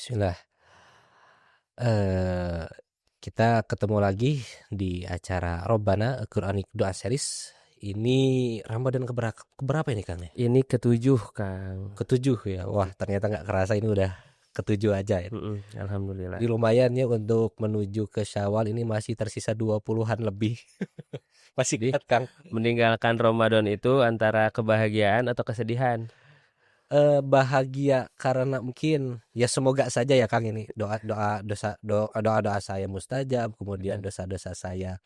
Bismillah. Eh, Kita ketemu lagi di acara Robbana Quranic Doa Series. Ini Ramadan keberapa ini Kang ya? Ini ketujuh, Kang. Ketujuh ya. Wah, ternyata nggak kerasa ini udah ketujuh aja ya. Alhamdulillah. Jadi lumayan ya untuk menuju ke Syawal ini masih tersisa 20-an lebih. Masih Jadi kuat Kang. meninggalkan Ramadan itu antara kebahagiaan atau kesedihan. Bahagia karena mungkin ya semoga saja ya Kang ini doa saya mustajab, kemudian dosa-dosa saya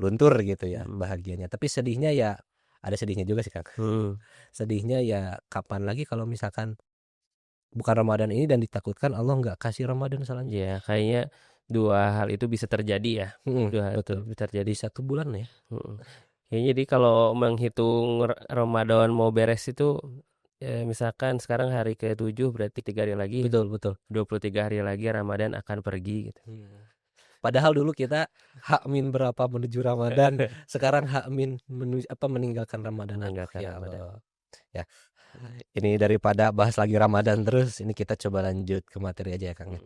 luntur gitu ya bahagianya. Tapi sedihnya ya ada sedihnya juga sih Kang. Sedihnya ya kapan lagi kalau misalkan bukan Ramadan ini dan ditakutkan Allah nggak kasih Ramadan selanjutnya. Ya, kayaknya dua hal itu bisa terjadi ya. Dua hal itu Betul. bisa terjadi. Di 1 bulan ya. Kayaknya jadi kalau menghitung Ramadan mau beres itu misalkan sekarang hari ke-7 berarti 3 hari lagi, Betul, betul. 23 hari lagi Ramadan akan pergi gitu. Padahal dulu kita H-min berapa menuju Ramadan, sekarang H-min meninggalkan Ramadan. Meninggalkan Ya Ramadan. Allah. Ya. Ini daripada bahas lagi Ramadan terus, ini kita coba lanjut ke materi aja ya Kang.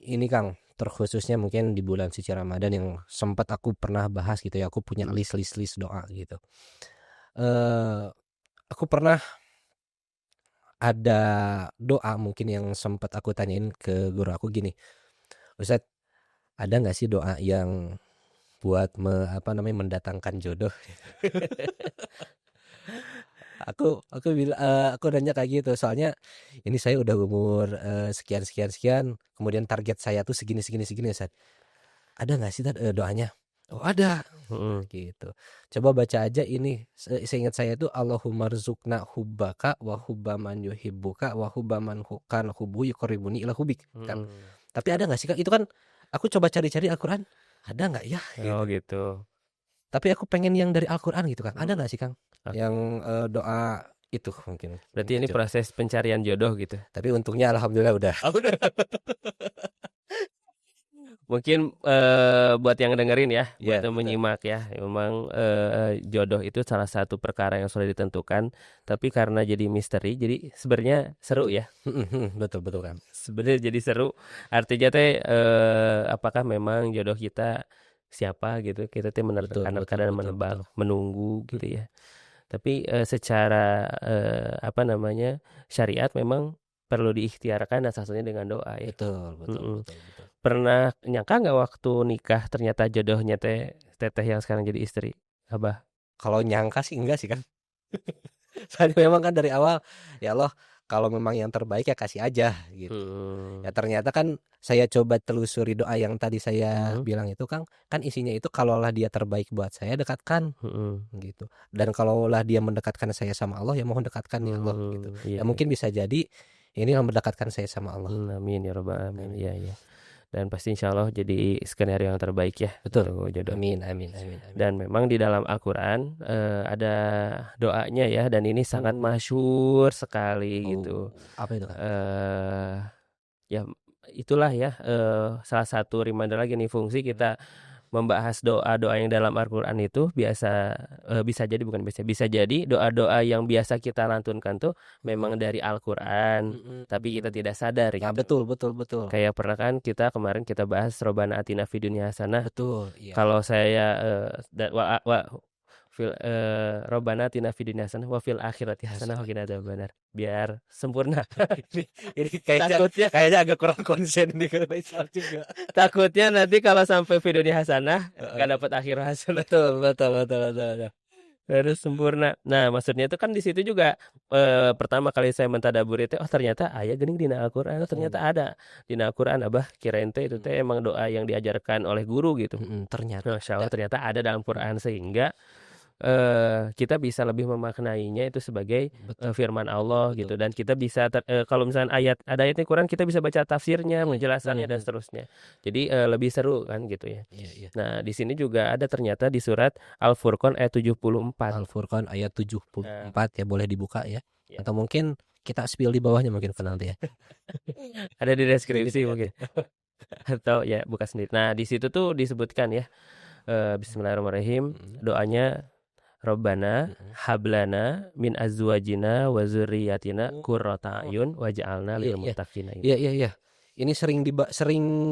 Ini Kang, terkhususnya mungkin di bulan suci Ramadan yang sempat aku pernah bahas gitu ya, aku punya list doa gitu. Aku pernah ada doa mungkin yang sempat aku tanyain ke guru aku gini, Ustadz, ada nggak sih doa yang buat mendatangkan jodoh? Aku bilang, aku nanya kayak gitu soalnya ini saya udah umur sekian sekian sekian, kemudian target saya tuh segini segini segini Ustadz. Ada nggak sih doanya? Oh ada. Gitu. Coba baca aja ini. Seingat saya itu Allahumma rzuqna hubbaka wa hubba man yuhibbuka wa hubba man kan hubbu yuqribuni ila hubbik kan. Tapi ada nggak sih Kak? Itu kan aku coba cari-cari Al-Qur'an. Ada nggak ya? Oh Gitu. gitu. Tapi aku pengen yang dari Al-Qur'an gitu Kang. Ada nggak sih Kang? Yang doa itu mungkin. Berarti ini proses pencarian jodoh gitu. Tapi untungnya alhamdulillah udah. Mungkin buat yang dengerin ya, buat yang Betul. menyimak ya, memang jodoh itu salah satu perkara yang sudah ditentukan, tapi karena jadi misteri, jadi sebenarnya seru ya. Betul betul Kang. Sebenarnya jadi seru. Artinya teh apakah memang jodoh kita siapa gitu? Kita teh menerka-nerka dan menebak, menunggu gitu ya. Tapi secara syariat memang perlu diikhtiarkan dan salah satunya dengan doa ya. Betul. Pernah nyangka nggak waktu nikah ternyata jodohnya teteh yang sekarang jadi istri, Abah? Kalau nyangka sih enggak sih kan. Soalnya memang kan dari awal ya Allah kalau memang yang terbaik ya kasih aja gitu. Ya ternyata kan saya coba telusuri doa yang tadi saya bilang itu Kang, kan isinya itu kalaulah dia terbaik buat saya dekatkan gitu. Dan kalaulah dia mendekatkan saya sama Allah ya mohon dekatkan ya Allah gitu. Iya, Ya mungkin bisa jadi ini yang mendekatkan saya sama Allah. amin ya robbal alamin. Iya. Dan pasti insya Allah jadi skenario yang terbaik ya. Betul. Jodoh. Amin. Dan memang di dalam Al-Quran ada doanya ya, dan ini sangat masyhur sekali gitu. Apa itu Kang? Ya itulah ya salah satu reminder lagi nih, fungsi kita membahas doa-doa yang dalam Al-Quran itu bisa jadi doa-doa yang biasa kita lantunkan tuh memang dari Al-Quran, tapi kita tidak sadar Ya gitu. betul. Kayak pernah kan kemarin kita bahas Robbana atina fid dunya hasanah. Betul. Iya. Kalau saya Robbana atina fid dunya hasanah wa fil akhirati hasanah wa qina adzabannar. Biar sempurna. Ini kayaknya agak kurang konsen nih kalau Islam juga. Takutnya nanti kalau sampai videonya hasanah nggak dapat akhir hasanah. Betul. Harus sempurna. Nah, maksudnya itu kan di situ juga pertama kali saya mentadabur itu, oh ternyata aya geuning dina Al-Qur'an, ternyata ada dina Al-Qur'an. Abah kirain teh itu teh emang doa yang diajarkan oleh guru gitu. Ternyata Masya Allah, ternyata ada dalam Quran, sehingga kita bisa lebih memaknainya itu sebagai firman Allah gitu, dan kita bisa kalau misalnya ada ayatnya Quran, kita bisa baca tafsirnya, penjelasannya dan seterusnya. Jadi lebih seru kan gitu ya. Iya. Nah, di sini juga ada ternyata di surat Al-Furqan ayat 74. Al-Furqan ayat 74 ya, boleh dibuka ya. Atau mungkin kita spill di bawahnya mungkin nanti ya. Ada di deskripsi mungkin. Atau ya buka sendiri. Nah, di situ tuh disebutkan ya, Bismillahirrahmanirrahim, doanya Rabbana hablana min azwajina wa dzurriyyatina qurrata a'yun waj'alna lil muttaqina. Iya. Ini sering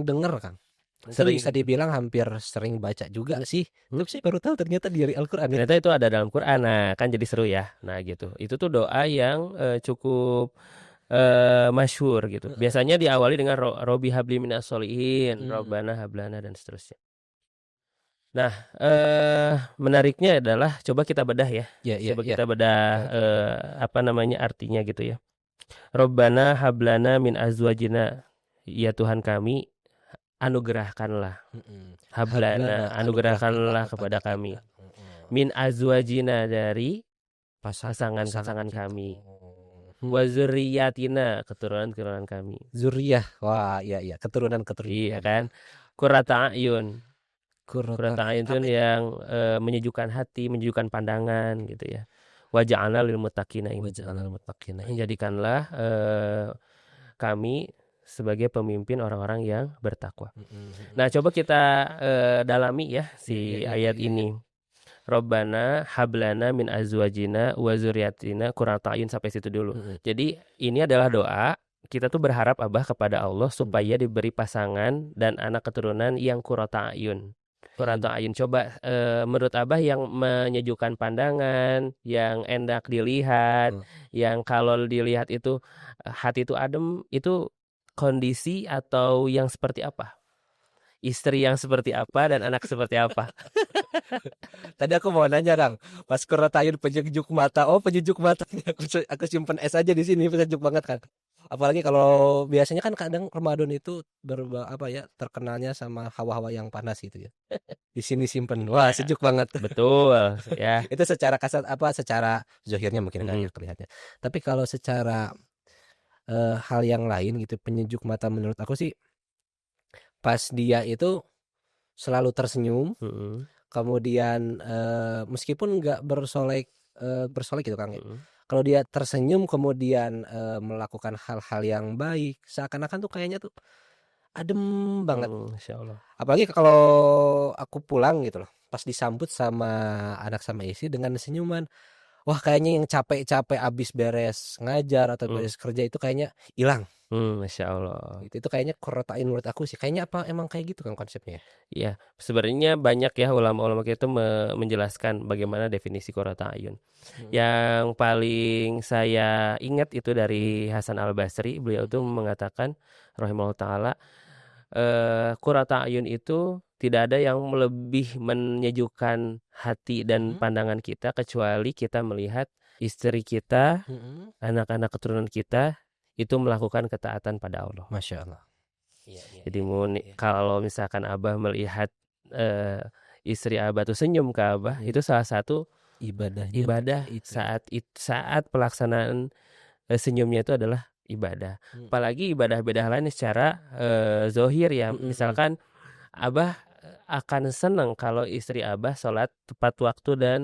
dengar, Kang. Mungkin bisa dibilang hampir sering baca juga sih. Tapi saya baru tahu ternyata di Al-Qur'an ya. Ternyata itu ada dalam Quran. Nah, kan jadi seru ya. Nah, gitu. Itu tuh doa yang cukup masyhur gitu. Biasanya diawali dengan Robbi habli minas sholihin, Rabbana hablana dan seterusnya. Nah, menariknya adalah coba kita bedah ya. Coba kita bedah apa namanya artinya gitu ya. Rabbana hablana min azwajina, ya Tuhan kami, anugerahkanlah. Hablana, anugerahkanlah kepada kami. Min azwajina, dari pasangan-pasangan kami. Wa dzurriyyatina, keturunan-keturunan kami. Zuriyah. Wah, iya, keturunan-keturunan. Iya kan? Qurrata a'yun. Qurrata a'yun itu yang menyejukkan hati, menyejukkan pandangan gitu ya. Waj'alna lil muttaqina. Jadikanlah kami sebagai pemimpin orang-orang yang bertakwa. Nah, coba kita dalami ya si ayat ini. Rabbana hablana min azwajina wa dzurriyyatina qurrata a'yun, sampai situ dulu. Jadi ini adalah doa kita tuh berharap Abah kepada Allah supaya diberi pasangan dan anak keturunan yang qurrata a'yun. Qurrata a'yun, coba menurut Abah yang menyejukkan pandangan, yang enak dilihat, yang kalau dilihat itu hati itu adem, itu kondisi atau yang seperti apa? Istri yang seperti apa dan anak seperti apa? Tadi aku mau nanya, Kang. Pas qurrata a'yun penyejuk mata. Oh, penyejuk mata. Aku simpen es aja di sini, penyejuk banget kan. Apalagi kalau biasanya kan kadang Ramadan itu terkenalnya sama hawa-hawa yang panas gitu ya. Di sini simpen. Wah, sejuk banget. Betul ya. Itu secara kasat secara zahirnya mungkin enggak terlihatnya. Tapi kalau secara hal yang lain gitu, penyejuk mata menurut aku sih pas dia itu selalu tersenyum, kemudian meskipun nggak bersolek gitu, Kang ya. Kalau dia tersenyum kemudian melakukan hal-hal yang baik, seakan-akan tuh kayaknya tuh adem banget. Insya Allah. Apalagi kalau aku pulang gitu loh, pas disambut sama anak sama istri dengan senyuman, wah kayaknya yang capek-capek abis beres ngajar atau beres kerja itu kayaknya hilang. Masya Allah. Itu kayaknya qurrata a'yun menurut aku sih. Kayaknya emang kayak gitu kan konsepnya. Iya, sebenarnya banyak ya ulama-ulama kita menjelaskan bagaimana definisi qurrata a'yun. Yang paling saya ingat itu dari Hasan Al-Basri. Beliau itu mengatakan rahimahullah taala, qurrata a'yun itu tidak ada yang lebih menyejukkan hati dan pandangan kita kecuali kita melihat istri kita, anak-anak keturunan kita itu melakukan ketaatan pada Allah. Masya Allah. Jadi kalau misalkan Abah melihat istri Abah tuh senyum ke Abah, itu salah satu ibadah saat pelaksanaan senyumnya itu adalah ibadah. Apalagi ibadah-ibadah lain secara zohir ya. Misalkan Abah akan senang kalau istri Abah sholat tepat waktu dan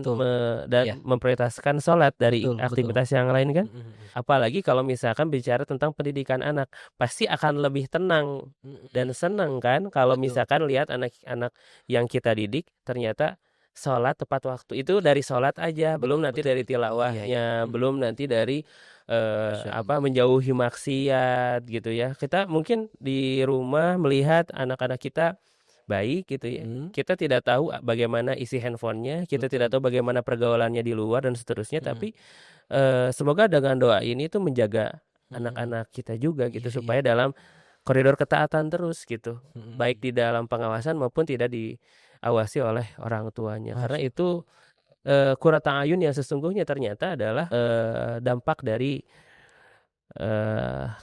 memprioritaskan sholat dari aktivitas yang lain kan. Apalagi kalau misalkan bicara tentang pendidikan anak, pasti akan lebih tenang dan senang kan kalau misalkan lihat anak-anak yang kita didik ternyata sholat tepat waktu. Itu dari sholat aja, belum nanti dari tilawahnya, belum nanti dari menjauhi maksiat gitu ya. Kita mungkin di rumah melihat anak-anak kita baik gitu ya. Kita tidak tahu bagaimana isi handphonenya, kita tidak tahu bagaimana pergaulannya di luar dan seterusnya. Tapi semoga dengan doa ini tuh menjaga anak-anak kita juga gitu, supaya dalam koridor ketaatan terus gitu, baik di dalam pengawasan maupun tidak diawasi oleh orang tuanya. Karena itu qurrata a'yun yang sesungguhnya ternyata adalah dampak dari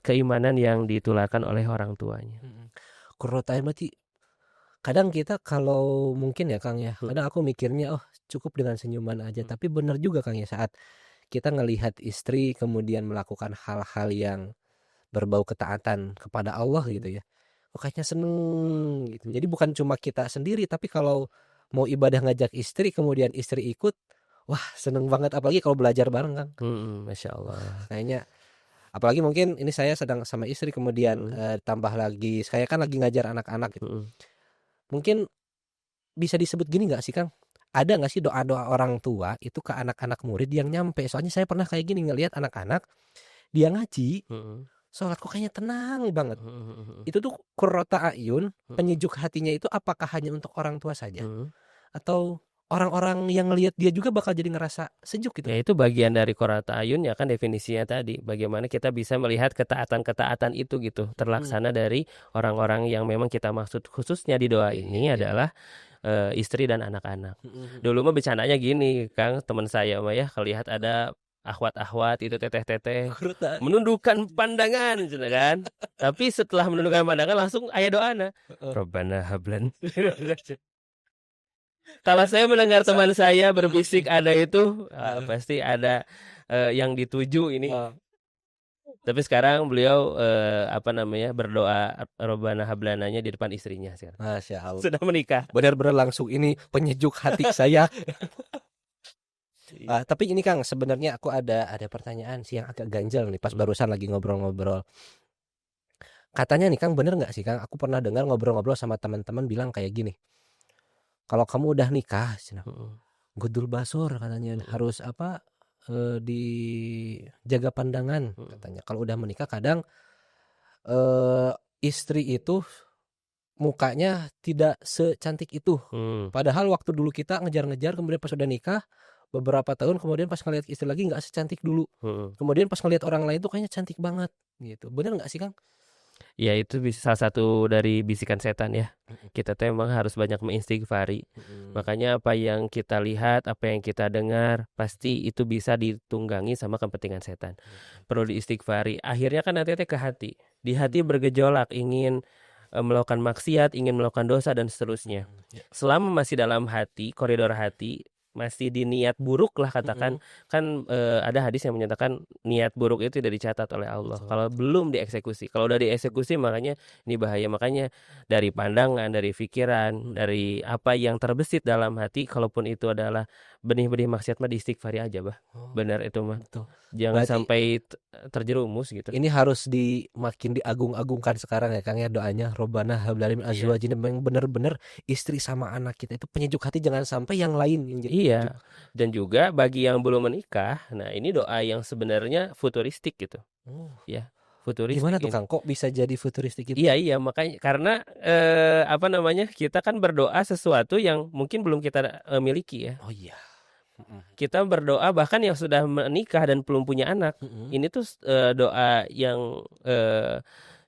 keimanan yang ditularkan oleh orang tuanya. Qurrata a'yun berarti kadang kita kalau mungkin ya Kang ya, kadang aku mikirnya cukup dengan senyuman aja. Tapi benar juga Kang ya, saat kita ngelihat istri kemudian melakukan hal-hal yang berbau ketaatan kepada Allah gitu ya, kayaknya seneng gitu. Jadi bukan cuma kita sendiri, tapi kalau mau ibadah ngajak istri kemudian istri ikut, wah seneng banget. Apalagi kalau belajar bareng Kang. Masya Allah. Kayaknya apalagi mungkin ini saya sedang sama istri kemudian tambah lagi saya kan lagi ngajar anak-anak gitu. Mungkin bisa disebut gini nggak sih Kang? ada nggak sih doa-doa orang tua itu ke anak-anak murid yang nyampe? Soalnya saya pernah kayak gini ngelihat anak-anak dia ngaji, Mhm. sholat kok kayaknya tenang banget. Mhm mhm mhm. Itu tuh qurrata ayun, Mhm. penyejuk hatinya itu apakah hanya untuk orang tua saja? Mhm. Atau orang-orang yang ngelihat dia juga bakal jadi ngerasa sejuk gitu? Ya itu bagian dari qurrata ayun ya kan definisinya tadi. Bagaimana kita bisa melihat ketaatan-ketaatan itu gitu terlaksana dari orang-orang yang memang kita maksud khususnya di doa ini Iya. adalah istri dan anak-anak. Mhm. Dulu mah bercandanya gini, Kang, teman saya mah ya, kelihat ada akhwat-akhwat itu teteh-teteh Qurrata menundukkan pandangan gitu kan. Tapi setelah menundukkan pandangan langsung aya doana. heeh. Rabbana hablan. Kalau saya mendengar teman saya berbisik ada itu, pasti ada yang dituju ini. Oh, Tapi sekarang beliau apa namanya berdoa Rabbana hablananya di depan istrinya sekarang. Masya Allah. Sudah menikah. Benar-benar langsung ini penyejuk hati saya. Tapi ini Kang, sebenarnya aku ada pertanyaan sih yang agak ganjel nih pas barusan lagi ngobrol-ngobrol. Katanya nih Kang, bener nggak sih Kang? Aku pernah dengar ngobrol-ngobrol sama teman-teman bilang kayak gini. Kalau kamu udah nikah, cenah, Heeh. Gudul Basur katanya harus apa? Dijaga pandangan katanya. Kalau udah menikah kadang istri itu mukanya tidak secantik itu. Padahal waktu dulu kita ngejar-ngejar, kemudian pas udah nikah beberapa tahun kemudian pas ngeliat istri lagi nggak secantik dulu. Kemudian pas ngeliat orang lain tuh kayaknya cantik banget gitu. Bener nggak sih Kang? Ya itu bisa salah satu dari bisikan setan ya. Kita tuh emang harus banyak mengistighfari. Makanya apa yang kita lihat, apa yang kita dengar, pasti itu bisa ditunggangi sama kepentingan setan. Perlu diistighfari. Akhirnya kan nanti ke hati. Di hati bergejolak, ingin melakukan maksiat, ingin melakukan dosa dan seterusnya. Selama masih dalam hati, koridor hati, masih di niat buruk lah katakan, kan ada hadis yang menyatakan niat buruk itu tidak dicatat oleh Allah. Kalau belum dieksekusi, kalau udah dieksekusi makanya ini bahaya. Makanya dari pandangan, dari pikiran, dari apa yang terbesit dalam hati, kalaupun itu adalah benih-benih maksiat mah diistighfari aja bah. Benar itu mah. Betul. Jangan Berarti sampai terjerumus gitu. ini harus makin diagung-agungkan sekarang ya Kang ya doanya Robbana hablana min azwajina, memang bener-bener istri sama anak kita itu penyejuk hati, jangan sampai yang lain yang jadi Iya. penyejuk. Dan juga bagi yang belum menikah, nah ini doa yang sebenarnya futuristik gitu. Ya, futuristik. Gimana tuh ini. Kang? Kok bisa jadi futuristik itu? Iya makanya karena apa namanya kita kan berdoa sesuatu yang mungkin belum kita miliki ya. Oh iya. Kita berdoa bahkan yang sudah menikah dan belum punya anak, ini tuh doa yang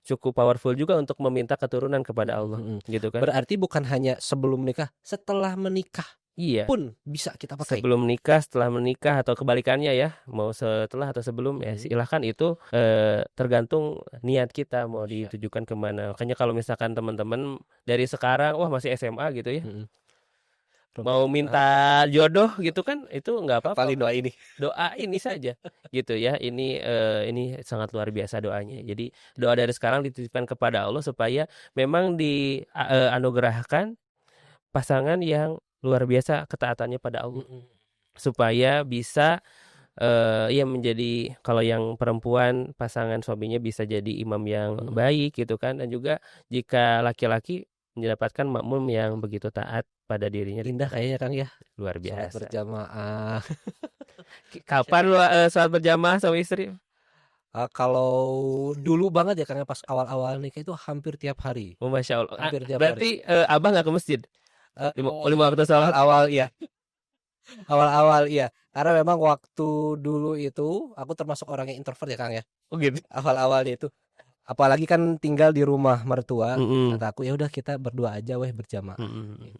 cukup powerful juga untuk meminta keturunan kepada Allah, gitu kan? Berarti bukan hanya sebelum menikah, setelah menikah Iya. pun bisa kita pakai. Sebelum menikah, setelah menikah atau kebalikannya ya, mau setelah atau sebelum ya silahkan itu tergantung niat kita mau ditujukan kemana. Makanya kalau misalkan teman-teman dari sekarang wah masih SMA gitu ya, mau minta jodoh gitu kan itu nggak apa-apa. Paling doa ini. Doa ini saja gitu ya. Ini sangat luar biasa doanya. Jadi doa dari sekarang dititipkan kepada Allah supaya memang dianugerahkan pasangan yang luar biasa ketaatannya pada Allah. Supaya bisa ya menjadi kalau yang perempuan pasangan suaminya bisa jadi imam yang baik gitu kan, dan juga jika laki-laki mendapatkan makmum yang begitu taat pada dirinya. Indah kayaknya Kang ya. Luar Sholat biasa. berjamaah. Kapan lu sholat berjamaah sama istri? Kalau dulu banget ya Kang pas awal-awal nikah itu hampir tiap hari. Oh, Masya Allah. Hampir tiap Berarti abah nggak ke masjid? Lima waktu sholat? Awal-awal iya. Awal-awal iya. Karena memang waktu dulu itu aku termasuk orang yang introvert ya Kang ya. Oh gitu. Awal-awalnya itu. Apalagi kan tinggal di rumah mertua, kata aku ya udah kita berdua aja weh berjamaah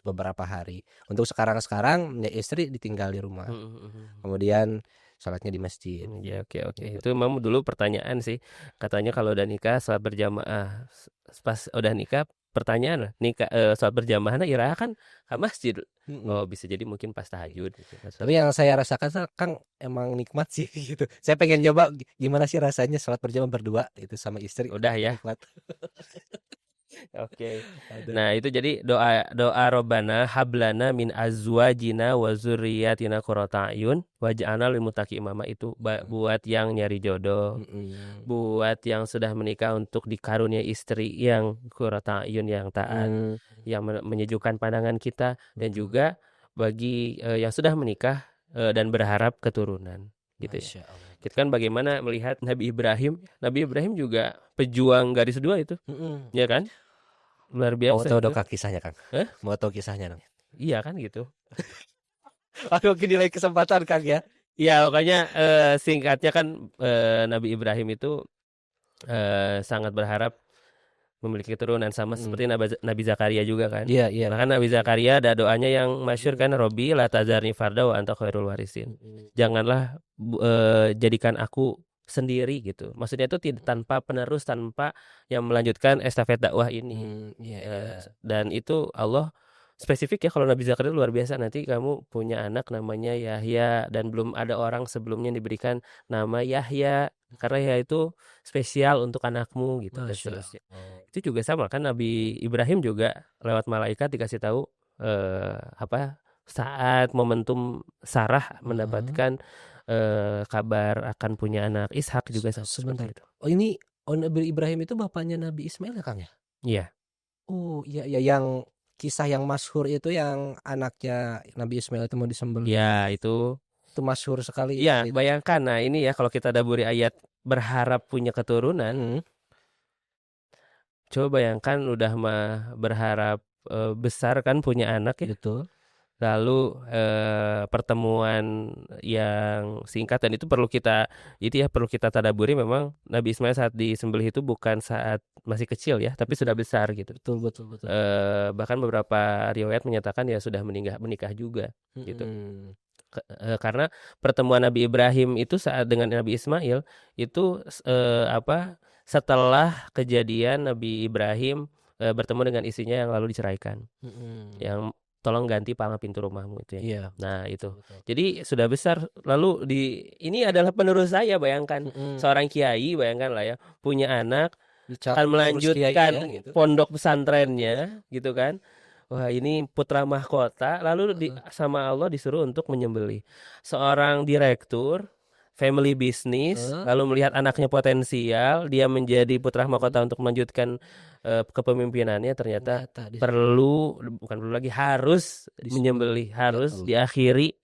beberapa hari. Untuk sekarang ya istri ditinggal di rumah. Kemudian sholatnya di masjid. Ya oke. Itu memang dulu pertanyaan sih. Katanya kalau udah nikah sholat berjamaah. Pas udah nikah pertanyaan nikah sholat berjamaah ira kan ke masjid. Oh bisa jadi mungkin pas tahajud gitu. Tapi yang saya rasakan Kang emang nikmat sih gitu. Saya pengen coba gimana sih rasanya sholat berjamaah berdua itu sama istri. Udah ya. Nikmat. Oke. Nah, itu jadi doa Robbana hablana min azwajina wa dzurriyyatina qurrata a'yun waj'alna lil muttaqina imama, itu buat yang nyari jodoh. Buat yang sudah menikah untuk dikarunia istri yang qurrata a'yun yang taat, yang menyejukkan pandangan kita, dan juga bagi yang sudah menikah dan berharap keturunan gitu ya. Masya Allah. Kita kan bagaimana melihat Nabi Ibrahim juga pejuang garis dua itu, ya kan? Luar Mau biasa tahu itu. dong kisahnya Kang? Hah? Mau tahu kisahnya dong? Iya kan gitu. Aduh, mungkin nilai kesempatan Kang ya. Ya makanya singkatnya kan Nabi Ibrahim itu sangat berharap memiliki keturunan sama seperti Nabi Zakaria juga kan. Iya, iya. Bahkan Nabi Zakaria ada doanya yang masyhur kan, Robbi la tazarni farda wa anta khairul warisin. Janganlah jadikan aku sendiri gitu. Maksudnya itu tidak tanpa penerus, tanpa yang melanjutkan estafet dakwah ini. Dan itu Allah spesifik ya, kalau Nabi Zakaria luar biasa. Nanti kamu punya anak namanya Yahya dan belum ada orang sebelumnya diberikan nama Yahya karena ya itu spesial untuk anakmu gitu dan seterusnya. Itu juga sama kan, Nabi Ibrahim juga lewat malaikat dikasih tahu saat momentum Sarah mendapatkan kabar akan punya anak Ishak juga Sebentar. seperti itu. Ini Nabi Ibrahim itu bapaknya Nabi Ismail ya Kang ya? Iya. Oh iya, yang kisah yang masyhur itu yang anaknya Nabi Ismail itu mau disembelih. Ya itu masyhur sekali. Iya, bayangkan. Nah ini ya, kalau kita daburi ayat berharap punya keturunan, coba bayangkan udah mah berharap besar kan punya anak ya. Betul. Lalu pertemuan yang singkat, dan itu perlu kita tadaburi. Memang Nabi Ismail saat disembelih itu bukan saat masih kecil ya, tapi sudah besar gitu. Betul. Bahkan beberapa riwayat menyatakan ya sudah menikah juga gitu. Karena pertemuan Nabi Ibrahim itu saat dengan Nabi Ismail itu setelah kejadian Nabi Ibrahim bertemu dengan istrinya yang lalu diceraikan, yang tolong ganti palang pintu rumahmu itu ya. Iya. Nah itu. Jadi sudah besar. Lalu ini adalah penerus saya, bayangkan. Seorang kiai, bayangkan lah ya, punya anak akan melanjutkan gitu, pondok pesantrennya gitu kan. Wah, ini putra mahkota, lalu sama Allah disuruh untuk menyembelih. Seorang direktur family business, lalu melihat anaknya potensial, dia menjadi putra mahkota untuk melanjutkan kepemimpinannya, ternyata harus menyembelih, harus diakhiri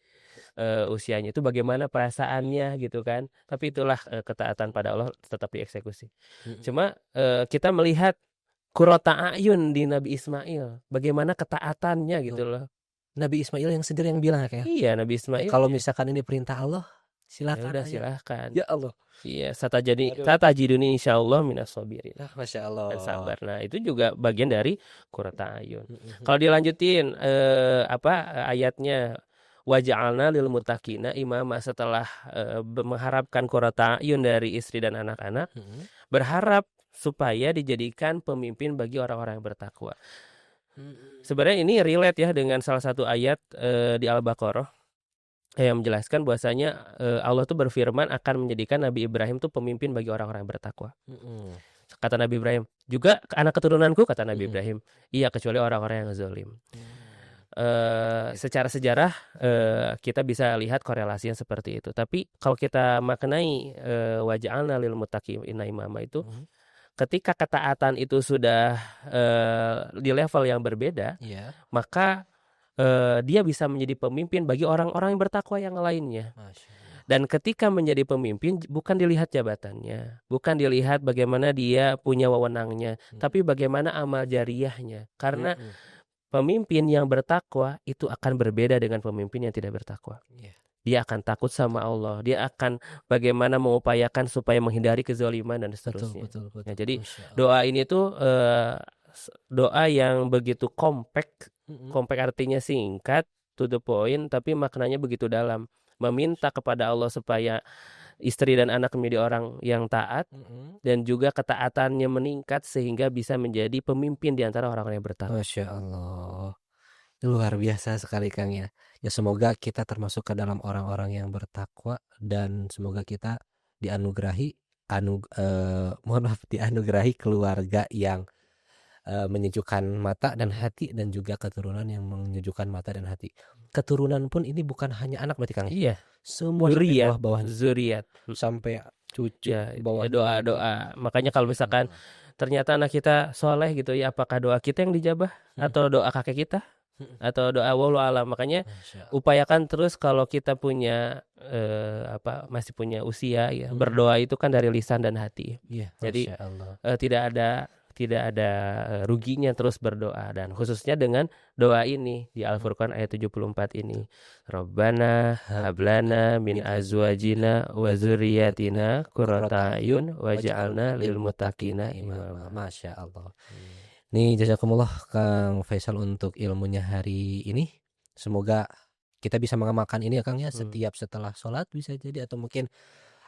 usianya. Itu bagaimana perasaannya gitu kan. Tapi itulah ketaatan pada Allah tetap dieksekusi. Cuma kita melihat Qurrata A'yun di Nabi Ismail, bagaimana ketaatannya gitu loh. Nabi Ismail yang sendiri yang bilang kayak. Iya, Nabi Ismail. Kalau misalkan ini perintah Allah, silakan. Ya udah, silakan. Ya Allah. Iya, satajiduni insyaallah minas sabirin. Masya Allah. Dan sabar. Nah, itu juga bagian dari Qurrata A'yun. Kalau dilanjutin ayatnya, waja'alna lil muttaqina imama, setelah mengharapkan Qurrata A'yun dari istri dan anak-anak, berharap supaya dijadikan pemimpin bagi orang-orang yang bertakwa. Sebenarnya ini relate ya dengan salah satu ayat di Al-Baqarah yang menjelaskan bahwasanya Allah tuh berfirman akan menjadikan Nabi Ibrahim tuh pemimpin bagi orang-orang yang bertakwa. Kata Nabi Ibrahim, juga anak keturunanku, kata Nabi Ibrahim, iya kecuali orang-orang yang zalim. Secara sejarah kita bisa lihat korelasinya seperti itu. Tapi kalau kita maknai waja'alna lil muttaqina imama itu, ketika ketaatan itu sudah di level yang berbeda, maka dia bisa menjadi pemimpin bagi orang-orang yang bertakwa yang lainnya. Dan ketika menjadi pemimpin, bukan dilihat jabatannya, bukan dilihat bagaimana dia punya wewenangnya, tapi bagaimana amal jariyahnya. Karena pemimpin yang bertakwa itu akan berbeda dengan pemimpin yang tidak bertakwa. Dia akan takut sama Allah. Dia akan bagaimana mengupayakan supaya menghindari kezaliman dan seterusnya. Betul. Nah, jadi doa ini tuh doa yang begitu compact. Compact artinya singkat, to the point, tapi maknanya begitu dalam. Meminta kepada Allah supaya istri dan anak menjadi orang yang taat, dan juga ketaatannya meningkat sehingga bisa menjadi pemimpin di antara orang-orang yang bertakwa. Masya Allah. Luar biasa sekali Kang ya. Ya semoga kita termasuk ke dalam orang-orang yang bertakwa, dan semoga kita dianugerahi dianugerahi keluarga yang menyejukkan mata dan hati, dan juga keturunan yang menyejukkan mata dan hati. Keturunan pun ini bukan hanya anak berarti Kang. Iya. Semua bawah-bawah zuriat sampai cucu bawah doa. Makanya kalau misalkan ternyata anak kita soleh gitu ya, apakah doa kita yang dijabah atau doa kakek kita? atau doa wallahu alam. Makanya Masya Allah. upayakan terus kalau kita punya masih punya usia ya, berdoa itu kan dari lisan dan hati. Iya, Jadi Masya Allah. tidak ada ruginya terus berdoa, dan khususnya dengan doa ini di Al-Furqan ayat 74 ini. Rabbana hablana min azwajina wa dzurriyyatina qurrata a'yun waj'alna lil muttaqina imama. Masya Allah. Nih jazakumullah Kang Faisal untuk ilmunya hari ini. Semoga kita bisa mengamalkan ini ya Kang ya, setiap setelah sholat bisa jadi, atau mungkin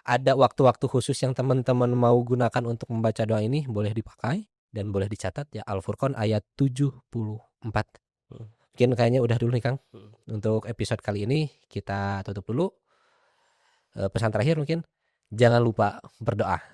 ada waktu-waktu khusus yang teman-teman mau gunakan untuk membaca doa ini, boleh dipakai dan boleh dicatat ya, Al-Furqan ayat 74. Mungkin kayaknya udah dulu nih Kang. Untuk episode kali ini kita tutup dulu. Pesan terakhir mungkin, jangan lupa berdoa.